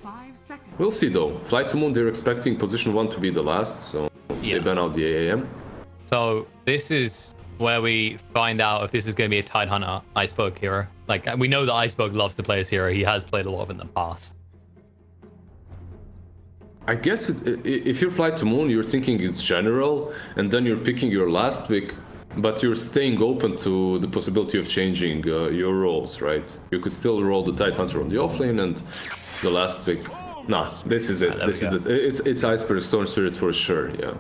5 seconds. We'll see though. Flight to Moon, they're expecting position 1 to be the last, so they ban out the AAM. So this is where we find out if this is going to be a Tidehunter Iceberg hero. Like, we know that Iceberg loves to play as hero. He has played a lot of it in the past. I guess if you're Flight to Moon, you're thinking it's general, and then you're picking your last pick, but you're staying open to the possibility of changing your roles, right? You could still roll the Tidehunter on the offlane and the last pick. Nah, this is it. This is it. It's Iceberg, Storm Spirit for sure, yeah.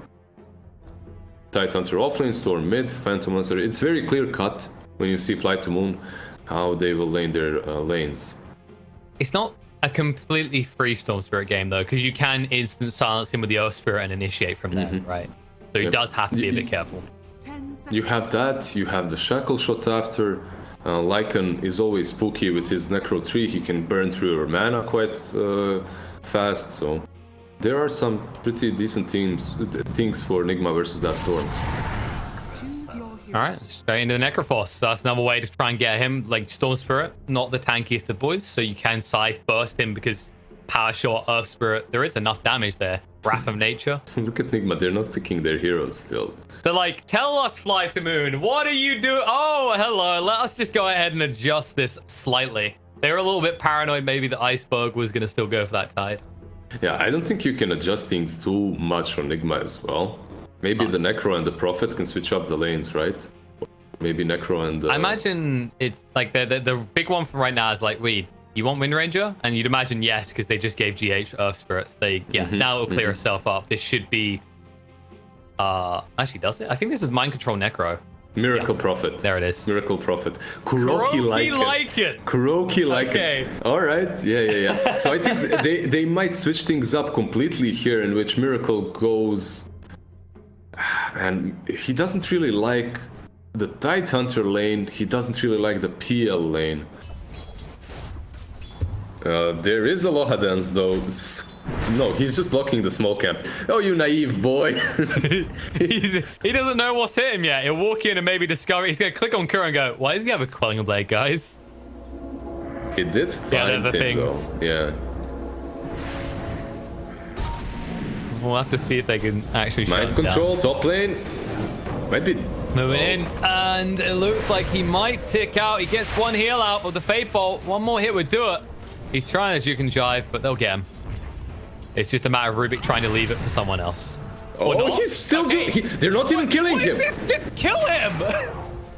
Tidehunter offlane, Storm mid, Phantom Lancer. It's very clear cut when you see Flight to Moon how they will lane their lanes. It's not a completely free Storm Spirit game though, because you can instant silence him with the Earth Spirit and initiate from there, right? So he does have to be a bit careful. You have that, you have the Shackle Shot after. Lycan is always spooky with his Necro 3, he can burn through your mana quite fast, so there are some pretty decent things for Nigma versus that Storm. Alright, straight into the Necroforce. So that's another way to try and get him. Like, Storm Spirit, not the tankiest of boys, so you can Scythe burst him because Power Shot, Earth Spirit, there is enough damage there. Wrath of Nature. Look at Nigma, they're not picking their heroes still. They're like, tell us, Fly to Moon, what are you doing? Oh, hello, let us just go ahead and adjust this slightly. They were a little bit paranoid maybe that Iceberg was going to still go for that tide. Yeah, I don't think you can adjust things too much on Nigma as well. Maybe the Necro and the Prophet can switch up the lanes, right? Maybe Necro and... I imagine it's like the big one from right now is like, wait, you want Wind Ranger? And you'd imagine yes, because they just gave GH Earth Spirits. Now it'll clear itself up. This should be... actually, does it? I think this is Mind Control Necro. Miracle Prophet. There it is. Miracle Prophet. Kuroki like it. Kuroki like it. All right. Yeah. So I think they might switch things up completely here, in which Miracle goes... And he doesn't really like the Tidehunter lane. He doesn't really like the PL lane. There is Aloha Dance though. No, he's just blocking the small camp. Oh, you naive boy. He doesn't know what's hit him yet. He'll walk in and maybe discover. He's going to click on Kura and go, why does he have a Quelling Blade, guys? It did find him though. Yeah. We'll have to see if they can actually Mind Control, top lane. Might be... Moving in, and it looks like he might tick out. He gets one heal out of the Fate Bolt. One more hit would do it. He's trying to juke and jive, but they'll get him. It's just a matter of Rubik trying to leave it for someone else. Oh, he's still... They're not even killing him. Just kill him.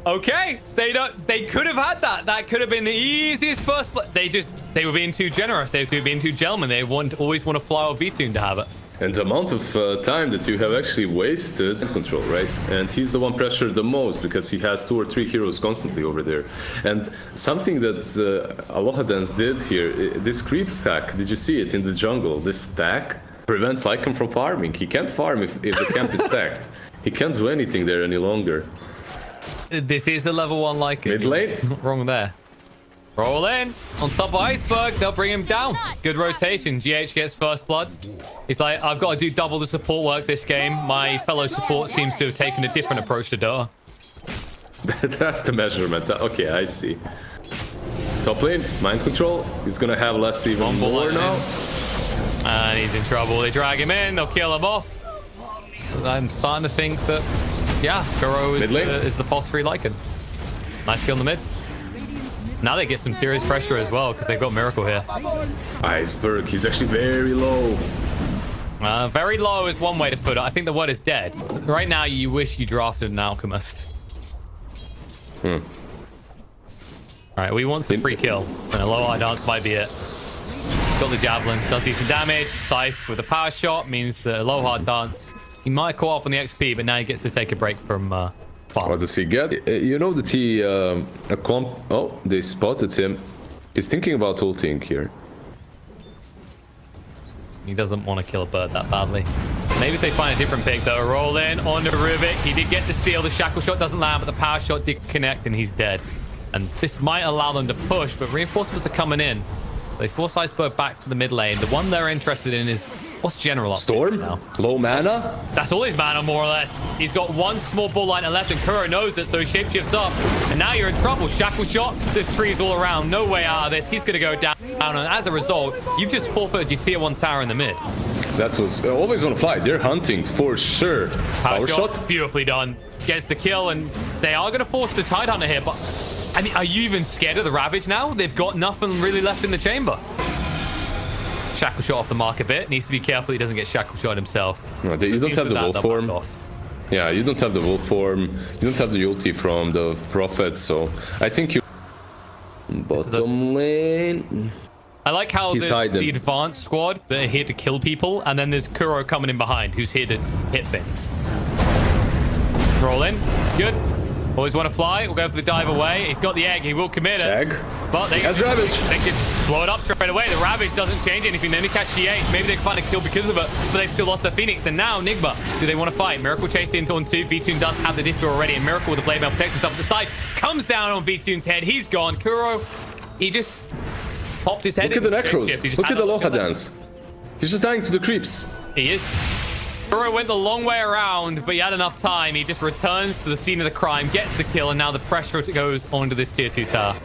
Okay, they could have had that. That could have been the easiest first play. They were being too generous. They were being too gentlemen. They always want to fly out V-Tune to have it. And the amount of time that you have actually wasted control, right? And he's the one pressured the most because he has 2 or 3 heroes constantly over there. And something that Aloha Dance did here, this creep stack, did you see it in the jungle? This stack prevents Lycan from farming. He can't farm if the camp is stacked. He can't do anything there any longer. This is a level 1 Lycan. Mid lane? Not wrong there. Roll in on top of Iceberg. They'll bring him down. Good rotation. GH gets first blood. He's like, I've got to do double the support work this game. My fellow support seems to have taken a different approach to DOTA. That's the measurement. Okay, I see. Top lane, Mind Control. He's going to have less even more now. And he's in trouble. They drag him in. They'll kill him off. I'm starting to think that, yeah, Kuro is the pulse free Lycan. Nice kill in the mid. Now they get some serious pressure as well because they've got Miracle here. Iceberg, he's actually very low. Very low is one way to put it. I think the word is dead. Right now, you wish you drafted an Alchemist. All right, we want some free kill. And a low eye dance might be it. Got the Javelin, does decent damage. Scythe with a power shot means the low hard dance. He might caught up on the XP, but now he gets to take a break from... What does he get? You know that he... oh, they spotted him. He's thinking about ulting here. He doesn't want to kill a bird that badly. Maybe if they find a different pick, though. Roll in on the Rubik. He did get the steal. The Shackle Shot doesn't land, but the Power Shot did connect, and he's dead. And this might allow them to push, but reinforcements are coming in. They force Iceberg back to the mid lane. The one they're interested in is... What's General up Storm? now? Low mana? That's all his mana, more or less. He's got one small bull line left, and Kuro knows it, so he shapeshifts up. And now you're in trouble. Shackle Shot. There's trees all around. No way out of this. He's going to go down. And as a result, you've just forfeited your tier 1 tower in the mid. That was always on fly. They're hunting for sure. Power shot. Beautifully done. Gets the kill, and they are going to force the Tidehunter here. But I mean, are you even scared of the Ravage now? They've got nothing really left in the chamber. Shackle shot off the mark a bit. Needs to be careful he doesn't get shackle shot himself. No, you don't have the wolf form. Yeah, you don't have the wolf form. You don't have the ulti from the Prophet. So I think you bottom lane. I like how the advanced squad that are here to kill people, and then there's Kuro coming in behind who's here to hit things. Roll in. It's good. Always want to fly. We'll go for the dive away. He's got the egg. He will commit it. Egg. But they has Ravage. They can blow it up straight away. The Ravage doesn't change anything. They only catch the 8. Maybe they can find a kill because of it, but they've still lost their Phoenix. And now Nigma. Do they want to fight? Miracle chased into on 2. V-Tune does have the differ already. And Miracle with the blade mail protects himself at the side. Comes down on V-Tune's head. He's gone. Kuro, he just popped his head. Look at the Necros. Look at the Aloha dance. He's just dying to the creeps. He is. Kuro went the long way around, but he had enough time. He just returns to the scene of the crime, gets the kill, and now the pressure goes onto this tier 2 tower.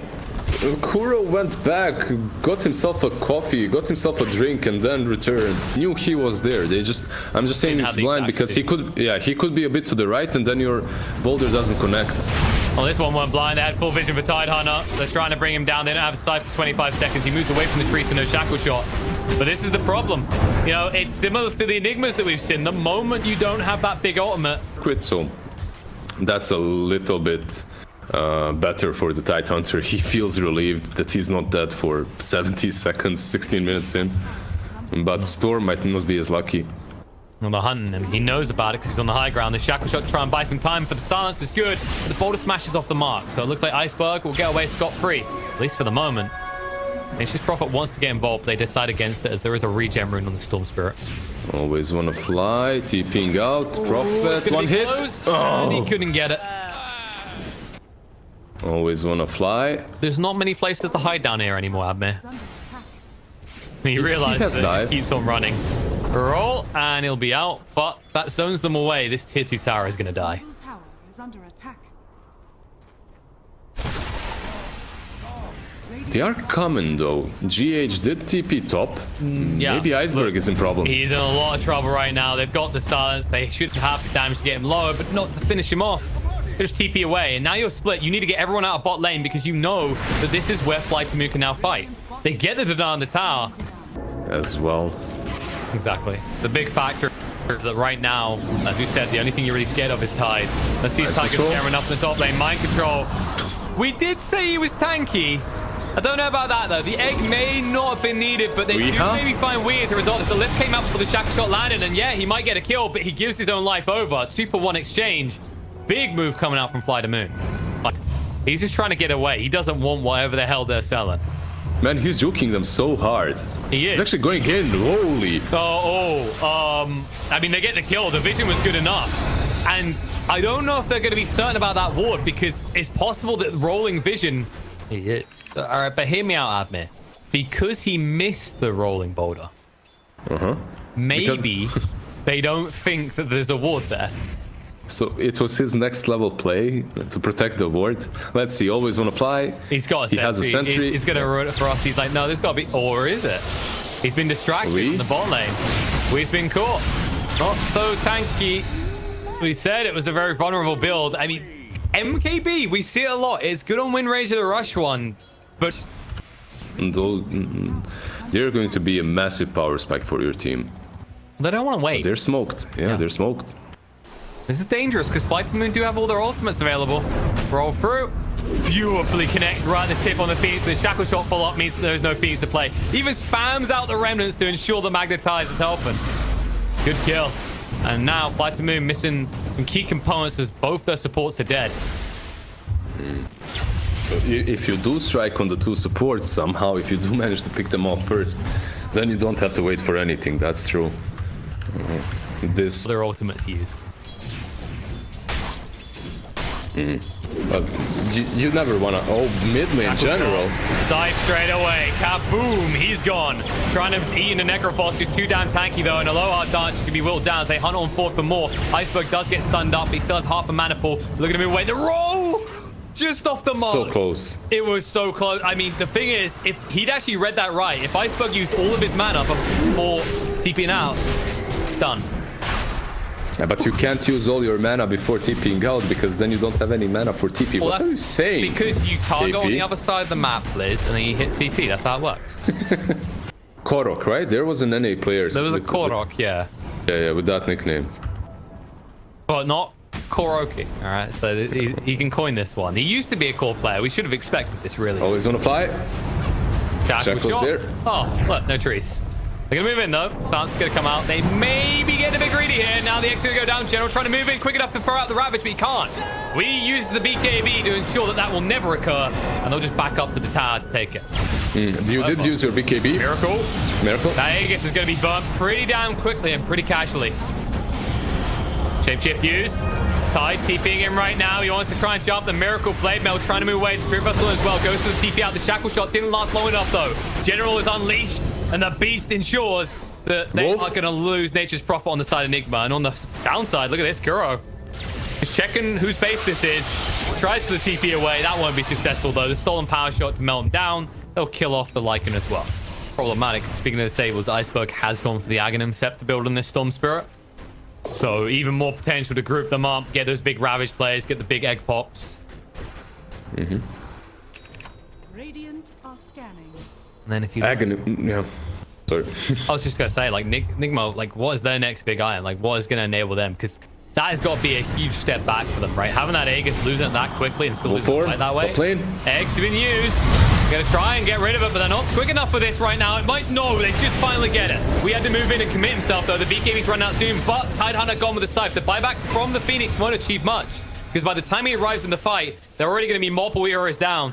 Kuro went back, got himself a coffee, got himself a drink, and then returned. Knew he was there. I'm just saying it's blind because he could be a bit to the right, and then your boulder doesn't connect. Well, this one went blind. They had full vision for Tidehunter. They're trying to bring him down. They don't have a sight for 25 seconds. He moves away from the tree to no shackle shot. But this is the problem. You know, it's similar to the Enigmas that we've seen. The moment you don't have that big ultimate. Quit, so that's a little bit better for the Tidehunter. He feels relieved that he's not dead for 70 seconds, 16 minutes in. But Storm might not be as lucky. Well, they're hunting him. He knows about it because he's on the high ground. The shackle shot to try and buy some time for the silence is good. But the boulder smashes off the mark. So it looks like Iceberg will get away scot-free, at least for the moment. Nature's Prophet wants to get involved, but they decide against it as there is a regen rune on the Storm Spirit. Always want to fly, TPing out, Prophet, one hit. And he couldn't get it. Always want to fly. There's not many places to hide down here anymore, Admir. He realizes that he keeps on running. Roll, and he'll be out, but that zones them away. This tier 2 tower is going to die. Tower is under attack. They are coming though. GH did TP top. Yeah, maybe Iceberg is in problems. He's in a lot of trouble right now. They've got the silence. They should have the damage to get him lower, but not to finish him off. Just TP away, and now you're split. You need to get everyone out of bot lane because you know that this is where Fly Tamu can now fight. They get the Dada on the tower. As well. Exactly. The big factor is that right now, as you said, the only thing you're really scared of is Tide. Let's see if Tide can scare enough in the top lane. Mind control. We did say he was tanky. I don't know about that, though. The egg may not have been needed, but they do maybe find Wee as a result. As the lift came up before the shackle shot landed, and yeah, he might get a kill, but he gives his own life over. 2-for-1 exchange. Big move coming out from Fly Tamu. He's just trying to get away. He doesn't want whatever the hell they're selling. Man, he's juking them so hard. He is. He's actually going in. Holy. I mean, they get the kill. The vision was good enough. And I don't know if they're going to be certain about that ward because it's possible that rolling vision... He is. All right, but hear me out, Admir. Because he missed the rolling boulder, maybe they don't think that there's a ward there. So it was his next level play to protect the ward. Let's see. Always want to fly. He's got a sentry. He has a sentry. He's going to ruin it for us. He's like, no, there's got to be... Or is it? He's been distracted in the bot lane. We've been caught. Not so tanky. We said it was a very vulnerable build. I mean, MKB, we see it a lot. It's good on win rate of the rush one, but... They're going to be a massive power spike for your team. They don't want to wait. They're smoked. Yeah, they're smoked. This is dangerous because Fly Tamu do have all their ultimates available. Roll through. Beautifully connects right at the tip on the Phoenix. The shackle shot follow-up means there's no Phoenix to play. Even spams out the remnants to ensure the magnetize is helping. Good kill. And now Fly Tamu missing some key components as both their supports are dead. So if you do strike on the 2 supports somehow, if you do manage to pick them off first, then you don't have to wait for anything. That's true. Their ultimates used. But you never want to... Oh, mid lane in general. Side straight away. Kaboom! He's gone. Trying to eat in the Necrophos. Just too damn tanky, though. And Aloha Dance can be whittled down as they hunt on forward for more. Iceberg does get stunned up. He still has half a mana pool. Looking to move away. The roll! just off the mark. So close. It was so close. I mean, the thing is, if he'd actually read that right, if Iceberg used all of his mana before TPing out, done. Yeah, but you can't use all your mana before TPing out because then you don't have any mana for TP. Well, what are you saying? Because you target KP? on the other side of the map, Liz, and then you hit TP. That's how it works. Korok, right? There wasn't any players. There was a Korok, yeah. Yeah, with that nickname. But not Koroki, all right? So he can coin this one. He used to be a core player. We should have expected this, really. Always on a fly. Shackle's Shackle's there. Oh, look, no trees. They're going to move in, though. Sans is going to come out. They may be getting a bit greedy here. Now the X is going to go down. General trying to move in quick enough to throw out the Ravage, but he can't. We use the BKB to ensure that that will never occur, and they'll just back up to the tower to take it. You did use your BKB. Miracle. Miracle. That Aegis is going to be burnt pretty damn quickly and pretty casually. Shapeshift used. Tide TPing in right now. He wants to try and jump the Miracle Blade Mail, trying to move away. Spirit Vessel as well. Goes to the TP out. The Shackle Shot didn't last long enough, though. General is unleashed, and the Beast ensures that they are going to lose Nature's Prophet on the side of Nigma. And on the downside, look at this. Kuro is checking whose base this is. Tries to the TP away. That won't be successful, though. The Stolen Power Shot to melt him down. They'll kill off the Lycan as well. Problematic. Speaking of disables, Iceberg has gone for the Aghanim Scepter build on this Storm Spirit. So even more potential to group them up, get those big Ravage plays, get the big egg pops. Radiant are scanning. And then if you... Yeah. Sorry. I was just going to say, like, Nigma, like, what is their next big iron? Like, what is going to enable them? Because that has got to be a huge step back for them, right? Having that Aegis, losing it that quickly and still losing it right that way. Eggs have been used. Gonna try and get rid of it, but they're not quick enough for this right now. It might... No, they just finally get it. We had to move in and commit himself, though. The BKB's run out soon, but Tidehunter gone with the Scythe. The buyback from the Phoenix won't achieve much, because by the time he arrives in the fight, they're already going to be multiple heroes down.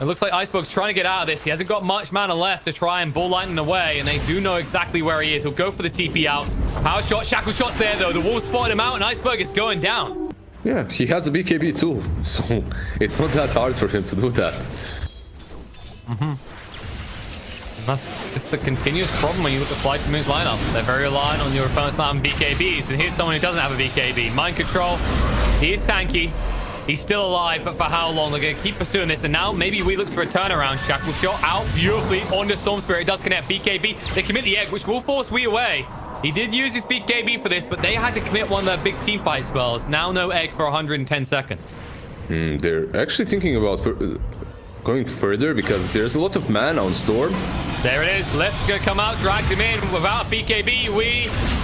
It looks like Iceberg's trying to get out of this. He hasn't got much mana left to try and bull lightning away, and they do know exactly where he is. He'll go for the TP out. Power shot, Shackle shot's there, though. The wall spotted him out, and Iceberg is going down. Yeah, he has a BKB too, so it's not that hard for him to do that. That's just the continuous problem when you look at Flight to Moon's lineup. They're very reliant on your opponents not having BKBs, and here's someone who doesn't have a BKB. Mind Control, he is tanky. He's still alive, but for how long? They're going to keep pursuing this, and now maybe we looks for a turnaround. Shackle shot out beautifully on the Storm Spirit. It does connect BKB. They commit the egg, which will force we away. He did use his BKB for this, but they had to commit one of their big team fight spells. Now no egg for 110 seconds. They're actually thinking about going further because there's a lot of mana on Storm. There it is. Let's go come out, drags him in without a BKB.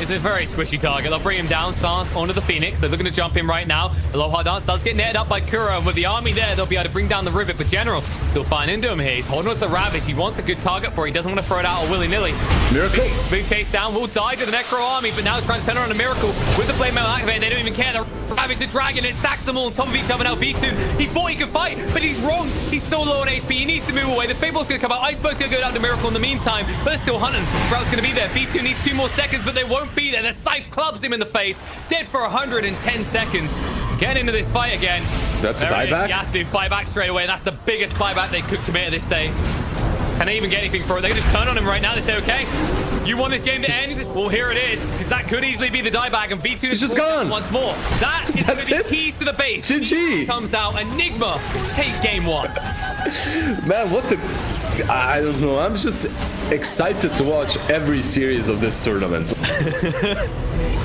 It's a very squishy target. They'll bring him down. Sans onto the Phoenix. They're looking to jump in right now. The low hard dance does get netted up by Kuro, and with the army there, they'll be able to bring down the Rivet. But General still fine into him here. He's holding with the Ravage. He wants a good target for it. He doesn't want to throw it out willy-nilly. Miracle. Big chase down. Will die to the Necro army, but now he's trying to turn around a Miracle with the Flame Mail activated. They don't even care. The Ravage, the Dragon, it stacks them all on top of each other. Now B2, he thought he could fight, but he's wrong. He's so low on HP. He needs to move away. The Fable's going to come out. Iceberg's going to go down to Miracle in the meantime, but they're still hunting. Sprout's going to be there. B2 needs 2 more seconds, but they won't be there. The Scythe clubs him in the face. Dead for 110 seconds. Getting into this fight again. That's a buyback? Yes, they buyback straight away. That's the biggest buyback they could commit at this stage. Can they even get anything for it? They can just turn on him right now. They say, okay, you want this game to end? Well, here it is. Because that could easily be the dieback, and B2 is just gone once more. That is going to be keys to the base. GG. Comes out, and Nigma take game 1. Man, what the... I don't know. I'm just excited to watch every series of this tournament.